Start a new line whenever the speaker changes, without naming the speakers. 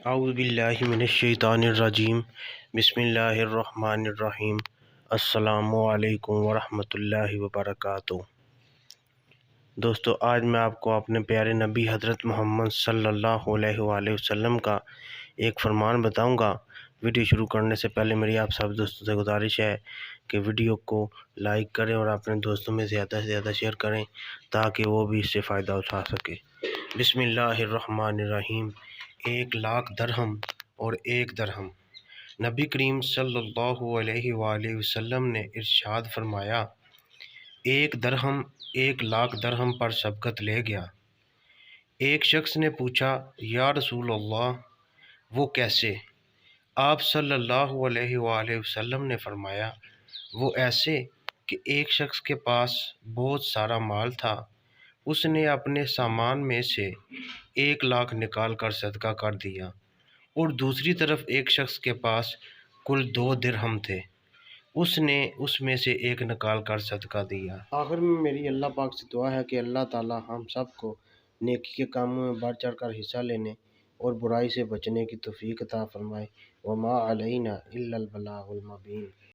اعوذ باللہ من الشیطان الرجیم بسم اللہ الرحمن الرحیم السلام علیکم ورحمۃ اللہ وبرکاتہ۔ دوستو، آج میں آپ کو اپنے پیارے نبی حضرت محمد صلی اللہ علیہ وآلہ وسلم کا ایک فرمان بتاؤں گا۔ ویڈیو شروع کرنے سے پہلے میری آپ سب دوستوں سے گزارش ہے کہ ویڈیو کو لائک کریں اور اپنے دوستوں میں زیادہ سے زیادہ شیئر کریں تاکہ وہ بھی اس سے فائدہ اٹھا سکے۔ بسم اللہ الرحمن الرحیم۔ 1,00,000 درہم اور 1 درہم۔ نبی کریم صلی اللہ علیہ وآلہ وسلم نے ارشاد فرمایا، 1 درہم 1,00,000 درہم پر سبقت لے گیا۔ ایک شخص نے پوچھا، یا رسول اللہ، وہ کیسے؟ آپ صلی اللہ علیہ وآلہ وسلم نے فرمایا، وہ ایسے کہ ایک شخص کے پاس بہت سارا مال تھا، اس نے اپنے سامان میں سے 1,00,000 نکال کر صدقہ کر دیا، اور دوسری طرف ایک شخص کے پاس کل 2 درہم تھے، اس نے اس میں سے 1 نکال کر صدقہ دیا۔ آخر میں میری اللہ پاک سے دعا ہے کہ اللہ تعالی ہم سب کو نیکی کے کاموں میں بڑھ چڑھ کر حصہ لینے اور برائی سے بچنے کی توفیق عطا فرمائے۔ وما علینا الا البلاغ المبین۔